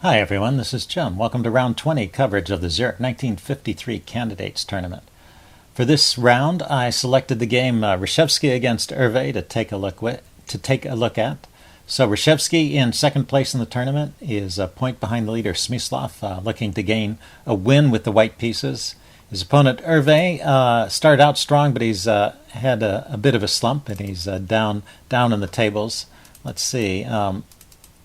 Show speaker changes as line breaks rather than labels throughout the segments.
Hi everyone, this is Jim. Welcome to round 20 coverage of the Zurich 1953 Candidates Tournament. For this round, I selected the game Reshevsky against Euwe to take a look at. So Reshevsky in second place in the tournament is a point behind the leader Smyslov, looking to gain a win with the white pieces. His opponent Euwe started out strong, but he's had a bit of a slump, and he's down in the tables. Let's see.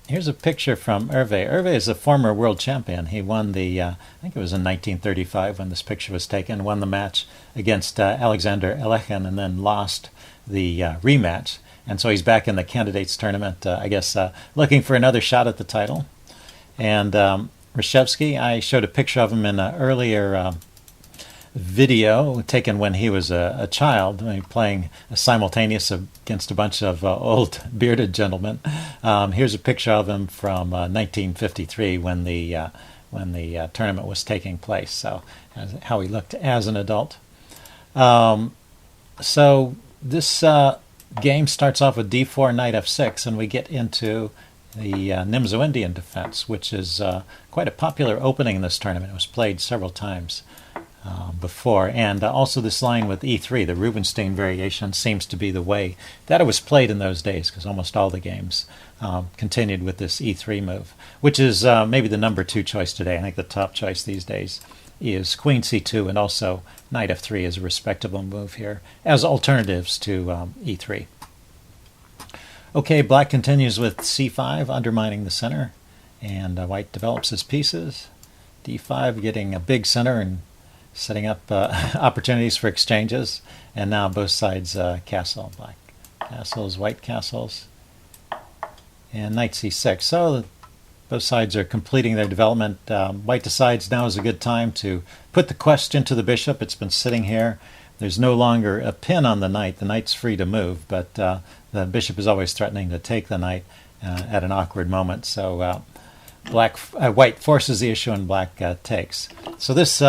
Here's a picture from Euwe. Euwe is a former world champion. He won I think it was in 1935 when this picture was taken, won the match against Alexander Alekhine and then lost the rematch. And so he's back in the Candidates Tournament, looking for another shot at the title. And Reshevsky, I showed a picture of him in an earlier video taken when he was a child, playing simultaneous against a bunch of old bearded gentlemen. Here's a picture of him from 1953 when the tournament was taking place. So how he looked as an adult. So this game starts off with d4, knight f6, and we get into the Nimzo-Indian defense, which is quite a popular opening in this tournament. It was played several times before, and also this line with e3, the Rubinstein variation, seems to be the way that it was played in those days, because almost all the games continued with this e3 move, which is maybe the number 2 choice today. I think the top choice these days is queen c2, and also knight f3 is a respectable move here as alternatives to e3. Okay, black continues with c5, undermining the center, and white develops his pieces. d5 getting a big center and setting up opportunities for exchanges, and now both sides castle. Black castles, white castles, and knight c6. So both sides are completing their development. White decides now is a good time to put the question to the bishop. It's been sitting here. There's no longer a pin on the knight. The knight's free to move, but the bishop is always threatening to take the knight at an awkward moment. So white forces the issue, and black takes. So this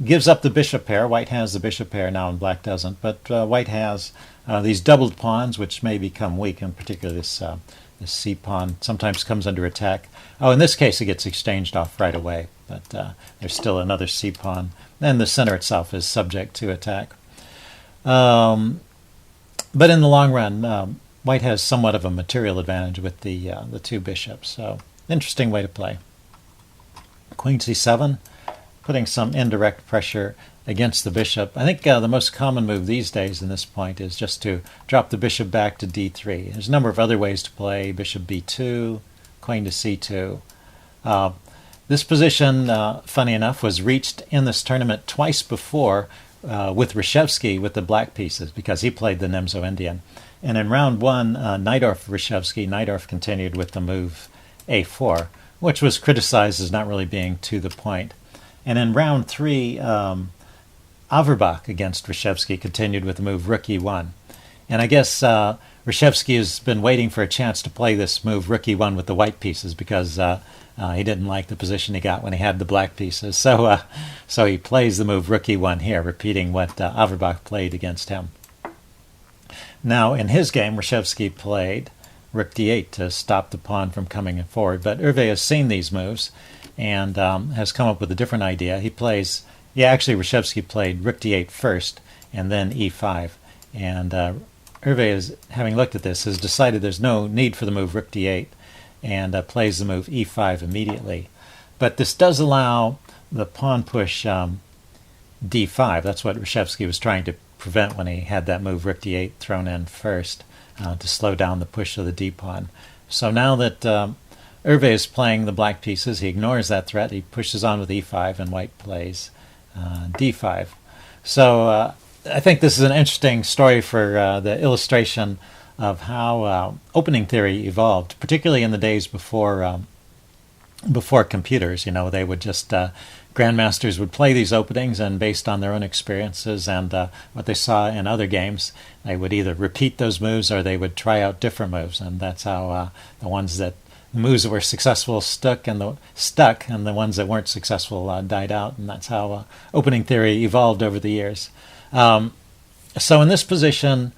gives up the bishop pair. White has the bishop pair now, and black doesn't. But white has these doubled pawns, which may become weak. In particular, this c pawn sometimes comes under attack. Oh, in this case, it gets exchanged off right away. But there's still another c pawn, and the center itself is subject to attack. But in the long run, white has somewhat of a material advantage with the two bishops. So interesting way to play. Queen c7, putting some indirect pressure against the bishop. I think the most common move these days in this point is just to drop the bishop back to d3. There's a number of other ways to play. Bishop b2, queen to c2. This position, funny enough, was reached in this tournament twice before with Reshevsky with the black pieces, because he played the Nimzo-Indian. And in round 1, Najdorf-Reshevsky, Najdorf continued with the move a4, which was criticized as not really being to the point. And in round 3, Averbach against Reshevsky continued with the move rook e1. And I guess Reshevsky has been waiting for a chance to play this move rook e1 with the white pieces, because he didn't like the position he got when he had the black pieces. So he plays the move rook e1 here, repeating what Averbach played against him. Now, in his game, Reshevsky played rook d8 to stop the pawn from coming forward. But Euwe has seen these moves and has come up with a different idea. Reshevsky played rook d8 first and then e5. And Euwe, having looked at this, has decided there's no need for the move rook d8 and plays the move e5 immediately. But this does allow the pawn push d5. That's what Reshevsky was trying to prevent when he had that move rook d8 thrown in first, to slow down the push of the d-pawn. So now that Euwe is playing the black pieces, he ignores that threat. He pushes on with e5, and white plays d5. So I think this is an interesting story for the illustration of how opening theory evolved, particularly in the days before computers. They would just grandmasters would play these openings, and based on their own experiences and what they saw in other games, they would either repeat those moves or they would try out different moves. And that's how the moves that were successful stuck, and the ones that weren't successful died out. And that's how opening theory evolved over the years. So in this position,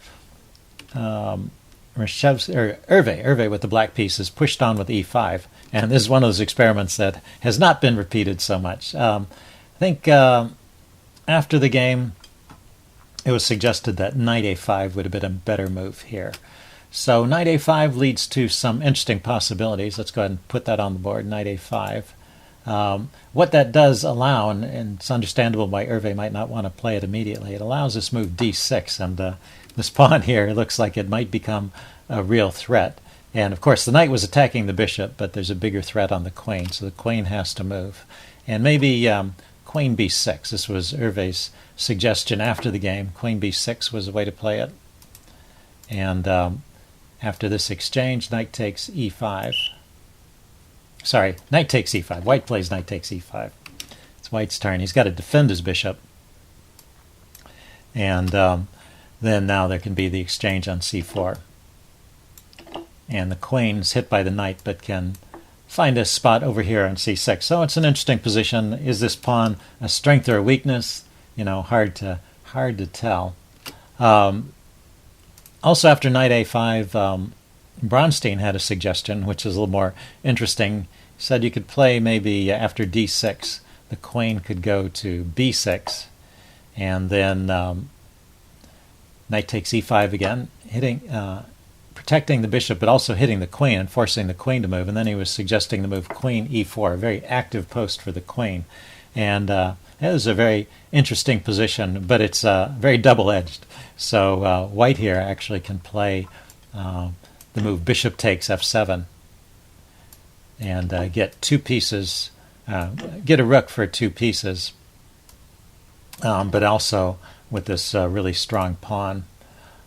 Euwe with the black piece is pushed on with e5. And this is one of those experiments that has not been repeated so much. I think after the game, it was suggested that knight a5 would have been a better move here. So knight a5 leads to some interesting possibilities. Let's go ahead and put that on the board, knight a5. What that does allow, and it's understandable why Euwe might not want to play it immediately, it allows this move d6, and this pawn here looks like it might become a real threat. And of course the knight was attacking the bishop, but there's a bigger threat on the queen, so the queen has to move. And maybe queen b6, this was Euwe's suggestion after the game. Queen b6 was the way to play it. And after this exchange, knight takes e5. Sorry, knight takes e5. White plays knight takes e5. It's White's turn. He's got to defend his bishop. And then now there can be the exchange on c4. And the queen's hit by the knight, but can find a spot over here on c6. So it's an interesting position. Is this pawn a strength or a weakness? You know, hard to tell. Also, after knight a5, Bronstein had a suggestion, which is a little more interesting. He said you could play maybe after d6, the queen could go to b6, and then knight takes e5 again, protecting the bishop, but also hitting the queen and forcing the queen to move. And then he was suggesting the move queen e4, a very active post for the queen. And it was a very interesting position, but it's very double-edged. So White here actually can play the move bishop takes f7 and get two pieces, get a rook for two pieces, but also with this really strong pawn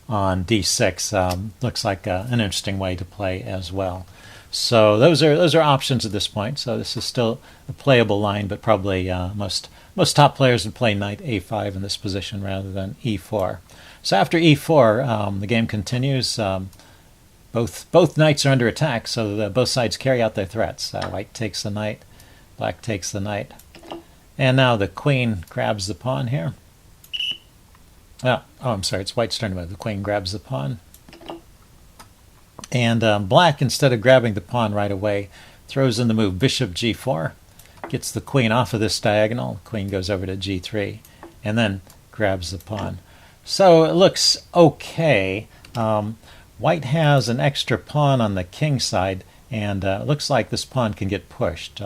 on d6 looks like an interesting way to play as well. So those are options at this point. So this is still a playable line, but probably most top players would play knight a5 in this position rather than e4. So after e4, the game continues. Both knights are under attack, so both sides carry out their threats. White takes the knight, black takes the knight, and now the queen grabs the pawn here. I'm sorry, it's White's turn to move. The queen grabs the pawn. And black, instead of grabbing the pawn right away, throws in the move bishop g4, gets the queen off of this diagonal. The queen goes over to g3, and then grabs the pawn. So it looks okay. White has an extra pawn on the king side, and it looks like this pawn can get pushed.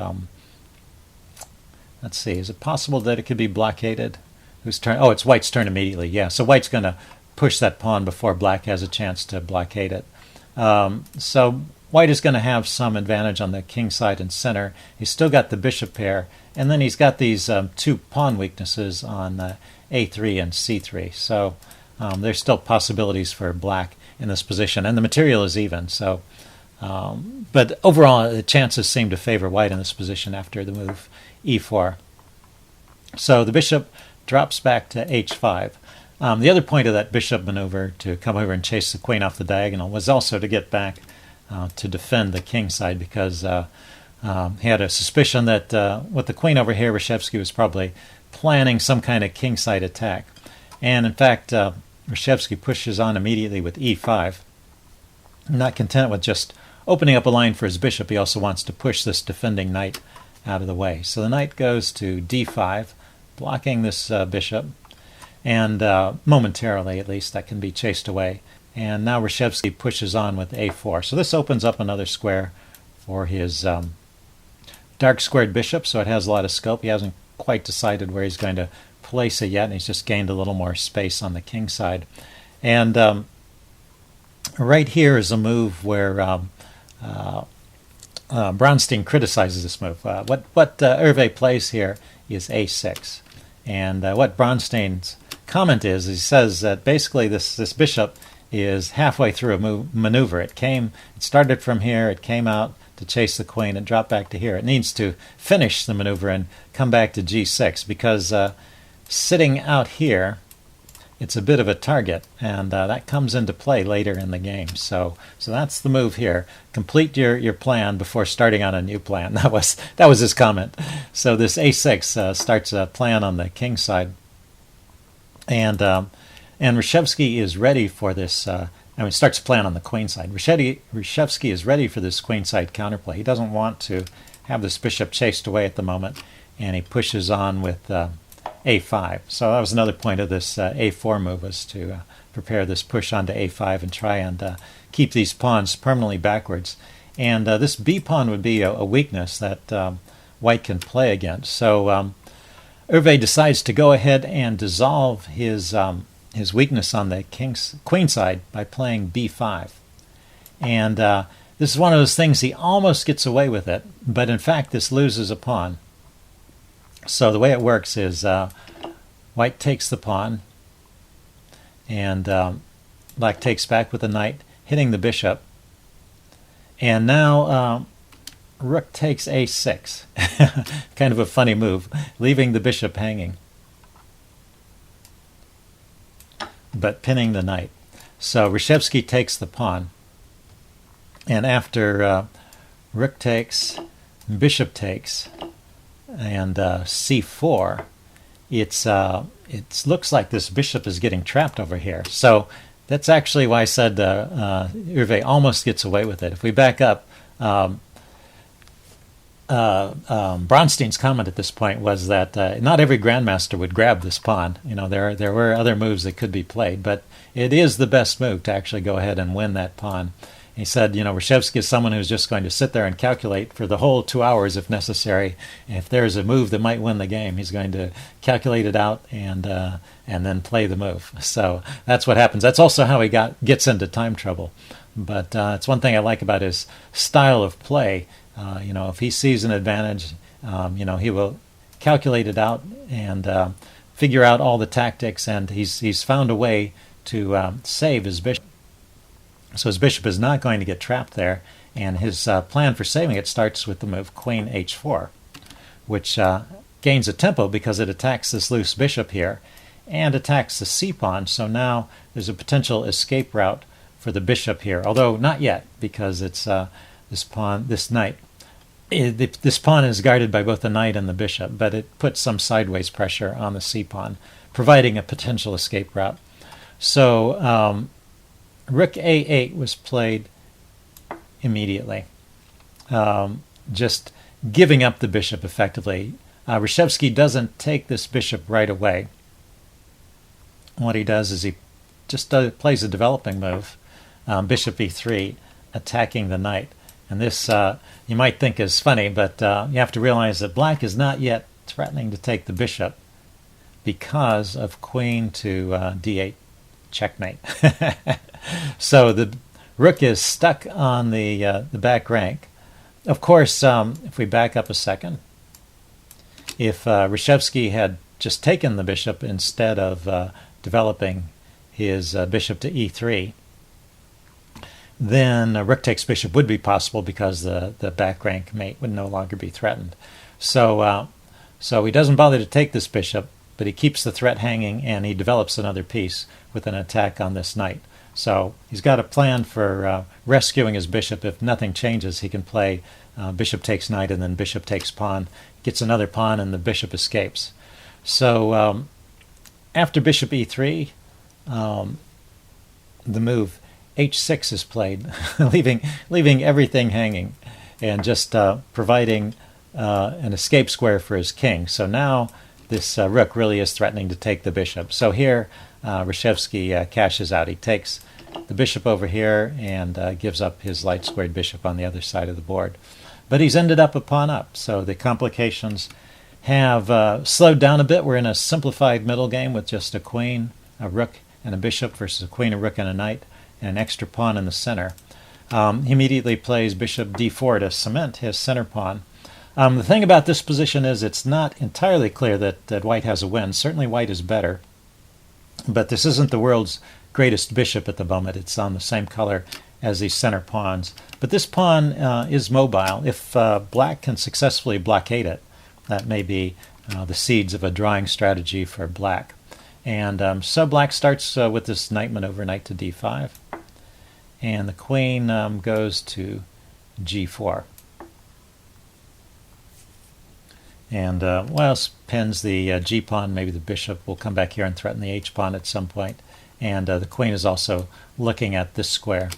Let's see, is it possible that it could be blockaded? Whose turn? Oh, it's White's turn immediately. Yeah, so White's going to push that pawn before black has a chance to blockade it. So White is going to have some advantage on the king side and center. He's still got the bishop pair, and then he's got these two pawn weaknesses on a3 and c3. So there's still possibilities for black in this position, and the material is even. So, but overall, the chances seem to favor White in this position after the move e4. So the bishop drops back to h5. The other point of that bishop maneuver, to come over and chase the queen off the diagonal, was also to get back to defend the king side, because he had a suspicion that with the queen over here, Reshevsky was probably planning some kind of king side attack. And in fact, Reshevsky pushes on immediately with e5. Not content with just opening up a line for his bishop, he also wants to push this defending knight out of the way. So the knight goes to d5, blocking this bishop. And momentarily, at least, that can be chased away. And now Reshevsky pushes on with a4. So this opens up another square for his dark squared bishop, so it has a lot of scope. He hasn't quite decided where he's going to place it yet, and he's just gained a little more space on the king side. And right here is a move where Bronstein criticizes this move. What Euwe plays here is a6. And what Bronstein's comment is he says that basically this bishop is halfway through a maneuver. It started from here, it came out to chase the queen, it dropped back to here. It needs to finish the maneuver and come back to g6, because sitting out here, it's a bit of a target, and that comes into play later in the game. So that's the move here. Complete your plan before starting on a new plan. That was his comment. So this a6 starts a plan on the king side, and Reshevsky is ready for this and he starts playing on the queen side. Reshevsky is ready for this queen side counterplay. He doesn't want to have this bishop chased away at the moment, and he pushes on with a5. So that was another point of this a4 move, was to prepare this push onto a5 and try and keep these pawns permanently backwards. And this b pawn would be a weakness that white can play against. So Euwe decides to go ahead and dissolve his weakness on the queen side by playing b5. And this is one of those things, he almost gets away with it, but in fact this loses a pawn. So the way it works is white takes the pawn, and black takes back with the knight, hitting the bishop. And now rook takes a6. Kind of a funny move, leaving the bishop hanging, but pinning the knight. So Reshevsky takes the pawn. And after rook takes, bishop takes, and c4, it looks like this bishop is getting trapped over here. So that's actually why I said Euwe almost gets away with it. If we back up, Bronstein's comment at this point was that not every grandmaster would grab this pawn. You know, there were other moves that could be played, but it is the best move to actually go ahead and win that pawn. He said, you know, Reshevsky is someone who's just going to sit there and calculate for the whole 2 hours if necessary. If there's a move that might win the game, he's going to calculate it out and then play the move. So that's what happens. That's also how he gets into time trouble. But it's one thing I like about his style of play. You know, if he sees an advantage, you know, he will calculate it out and figure out all the tactics. And he's found a way to save his bishop. So his bishop is not going to get trapped there, and his plan for saving it starts with the move queen h4, which gains a tempo because it attacks this loose bishop here and attacks the c-pawn. So now there's a potential escape route for the bishop here, although not yet, because it's this pawn is guarded by both the knight and the bishop, but it puts some sideways pressure on the c-pawn, providing a potential escape route. So rook a8 was played immediately, just giving up the bishop effectively. Reshevsky doesn't take this bishop right away. What he does is he just plays a developing move, bishop e3, attacking the knight. And this you might think is funny, but you have to realize that black is not yet threatening to take the bishop because of queen to d8 checkmate. So the rook is stuck on the back rank. Of course, if we back up a second, if Reshevsky had just taken the bishop instead of developing his bishop to e3, then rook takes bishop would be possible because the back rank mate would no longer be threatened. So he doesn't bother to take this bishop, but he keeps the threat hanging, and he develops another piece with an attack on this knight. So he's got a plan for rescuing his bishop. If nothing changes, he can play bishop takes knight and then bishop takes pawn, gets another pawn, and the bishop escapes. So after bishop e3, the move h6 is played, leaving everything hanging and just providing an escape square for his king. So now this rook really is threatening to take the bishop. So here Reshevsky cashes out. He takes the bishop over here and gives up his light squared bishop on the other side of the board. But he's ended up a pawn up, so the complications have slowed down a bit. We're in a simplified middle game with just a queen, a rook, and a bishop versus a queen, a rook, and a knight, and an extra pawn in the center. He immediately plays bishop d4 to cement his center pawn. The thing about this position is it's not entirely clear that white has a win. Certainly white is better, but this isn't the world's greatest bishop at the moment. It's on the same color as these center pawns. But this pawn is mobile. If black can successfully blockade it, that may be the seeds of a drawing strategy for black. And so black starts with this knight maneuver, knight to d5. And the queen goes to g4. And what else pins the g-pawn? Maybe the bishop will come back here and threaten the h-pawn at some point. and the queen is also looking at this square.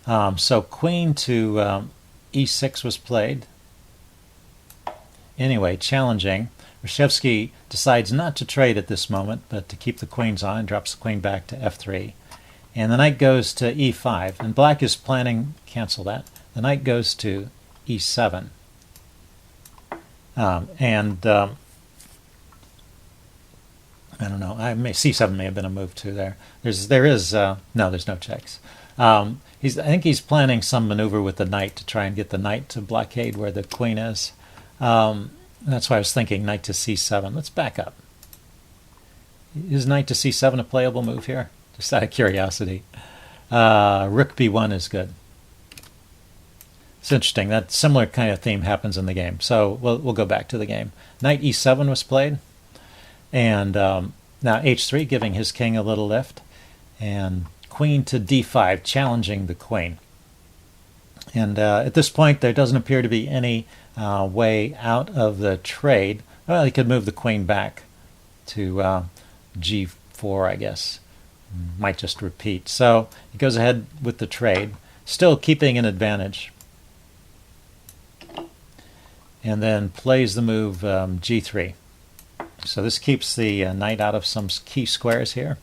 So queen to e6 was played. Anyway, challenging. Reshevsky decides not to trade at this moment, but to keep the queens on, drops the queen back to f3. And the knight goes to e5, and black is planning, cancel that, the knight goes to e7. I don't know, c7 may have been a move too there. There's no checks. I think he's planning some maneuver with the knight to try and get the knight to blockade where the queen is. That's why I was thinking knight to c7. Let's back up. Is knight to c7 a playable move here? Just out of curiosity. Rook b1 is good. It's interesting. That similar kind of theme happens in the game. So we'll go back to the game. Knight e7 was played. And now h3, giving his king a little lift. And queen to d5, challenging the queen. And at this point, there doesn't appear to be any way out of the trade. Well, he could move the queen back to g4, I guess. Might just repeat. So he goes ahead with the trade, still keeping an advantage. And then plays the move g3. So this keeps the knight out of some key squares here.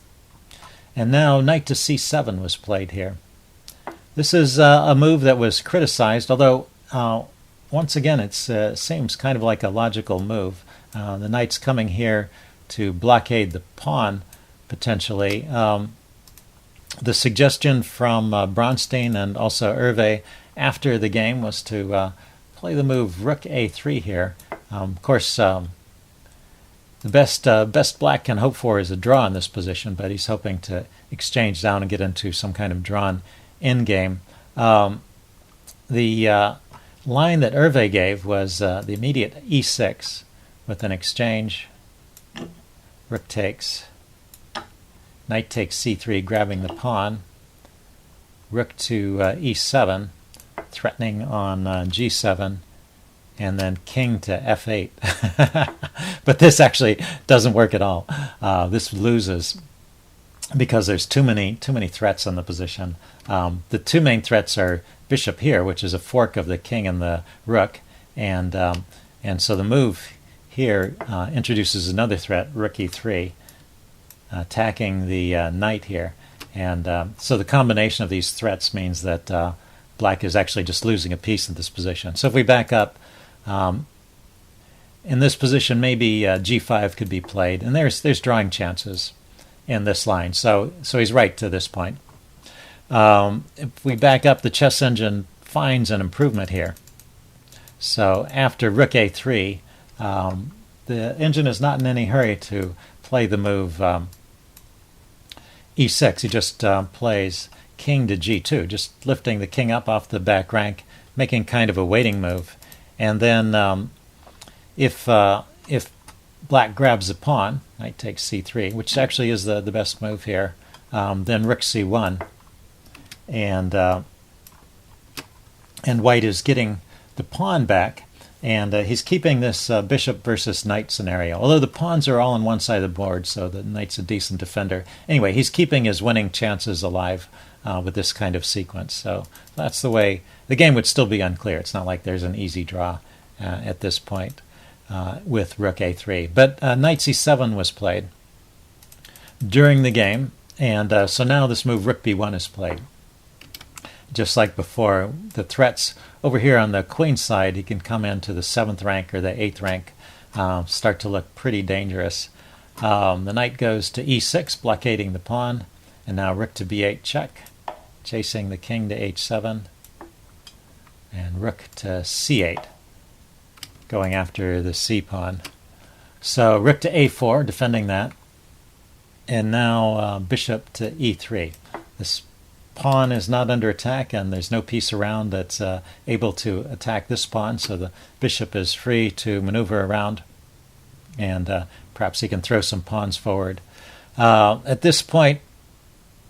And now knight to c7 was played here. This is a move that was criticized, although once again it seems kind of like a logical move. The knight's coming here to blockade the pawn, potentially. The suggestion from Bronstein and also Euwe after the game was to play the move rook a3 here. Of course, the best black can hope for is a draw in this position, but he's hoping to exchange down and get into some kind of drawn endgame. The line that Euwe gave was the immediate e6 with an exchange. Rook takes. Knight takes c3, grabbing the pawn. Rook to e7, threatening on g7. And then king to f8. But this actually doesn't work at all. This loses because there's too many threats on the position. The two main threats are bishop here, which is a fork of the king and the rook, and so the move here introduces another threat, rook e3, attacking the knight here, and so the combination of these threats means that black is actually just losing a piece in this position. So if we back up, in this position, maybe g5 could be played, and there's drawing chances in this line. So he's right to this point. If we back up, the chess engine finds an improvement here. So after rook a3, the engine is not in any hurry to play the move e6. He just plays king to g2, just lifting the king up off the back rank, making kind of a waiting move. And then if black grabs the pawn, knight takes c3, which actually is the best move here, then rook c1, and white is getting the pawn back, and he's keeping this bishop versus knight scenario, although the pawns are all on one side of the board, so the knight's a decent defender. Anyway, he's keeping his winning chances alive with this kind of sequence. So that's the way. The game would still be unclear. It's not like there's an easy draw at this point with rook a3. But knight c7 was played during the game, and so now this move rook b1 is played. Just like before, the threats over here on the queen side, he can come into the 7th rank or the 8th rank, start to look pretty dangerous. The knight goes to e6, blockading the pawn, and now rook to b8 check, chasing the king to h7, and rook to c8, going after the c pawn. So rook to a4, defending that, and now bishop to e3. This pawn is not under attack, and there's no piece around that's able to attack this pawn, so the bishop is free to maneuver around, and perhaps he can throw some pawns forward. At this point,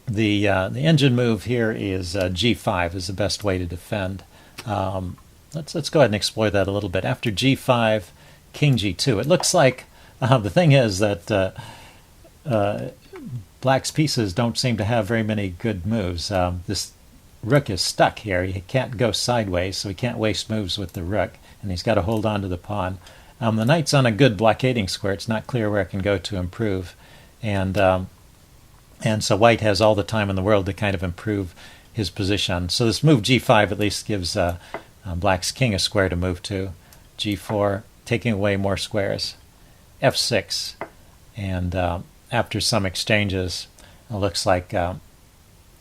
the engine move here is g5 is the best way to defend. Let's go ahead and explore that a little bit. After g5, king g2. It looks like the thing is that Black's pieces don't seem to have very many good moves. This rook is stuck here. He can't go sideways, so he can't waste moves with the rook, and he's got to hold on to the pawn. The knight's on a good blockading square. It's not clear where it can go to improve, and so White has all the time in the world to kind of improve his position. So this move g5 at least gives Black's king a square to move to. g4, taking away more squares. f6, and after some exchanges, it looks like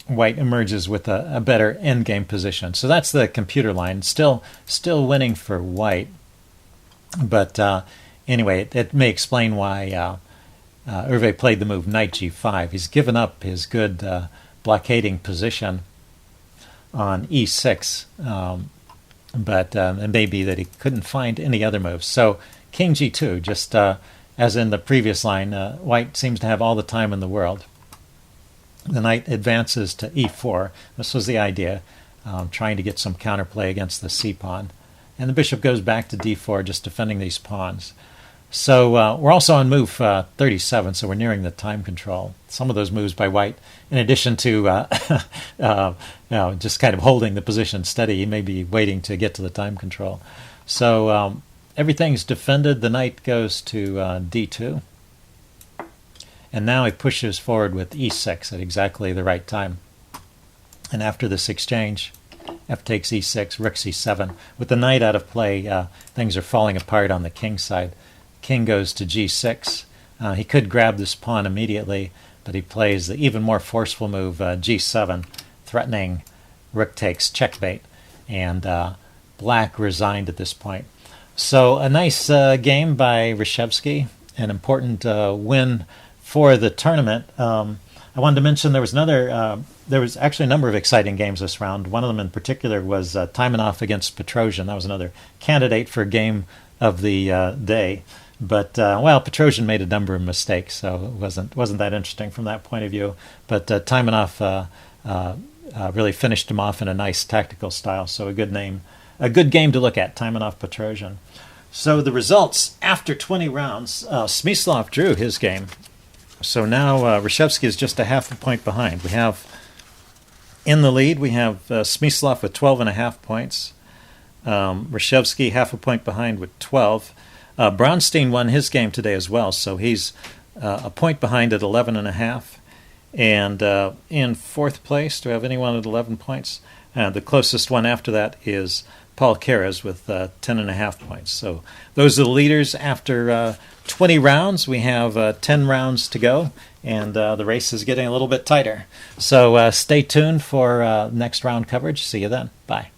White emerges with a better endgame position. So that's the computer line. Still winning for White. But anyway, it may explain why Euwe played the move knight g5. He's given up his good blockading position on e6, but it may be that he couldn't find any other moves. So king g2, just as in the previous line, White seems to have all the time in the world. The knight advances to e4. This was the idea, trying to get some counterplay against the c-pawn. And the bishop goes back to d4, just defending these pawns. So we're also on move 37, so we're nearing the time control. Some of those moves by White, in addition to just kind of holding the position steady, he may be waiting to get to the time control. So everything's defended. The knight goes to d2. And now he pushes forward with e6 at exactly the right time. And after this exchange, f takes e6, rook c7. With the knight out of play, things are falling apart on the king side. King goes to g6. He could grab this pawn immediately, but he plays the even more forceful move, g7, threatening rook takes checkmate. And Black resigned at this point. So a nice game by Reshevsky, an important win for the tournament. I wanted to mention there was actually a number of exciting games this round. One of them in particular was Taimanov against Petrosian. That was another candidate for game of the day. But Petrosian made a number of mistakes, so it wasn't that interesting from that point of view. But Taimanov really finished him off in a nice tactical style. So a good game to look at, Taimanov Petrosian. So the results after 20 rounds, Smyslov drew his game. So now Reshevsky is just a half a point behind. We have in the lead, we have Smyslov with 12.5 points. Reshevsky half a point behind with 12. Bronstein won his game today as well, so he's a point behind at 11.5. And in fourth place, do we have anyone at 11 points? The closest one after that is Paul Keres with 10.5 points. So those are the leaders after 20 rounds. We have 10 rounds to go, and the race is getting a little bit tighter. So stay tuned for next round coverage. See you then. Bye.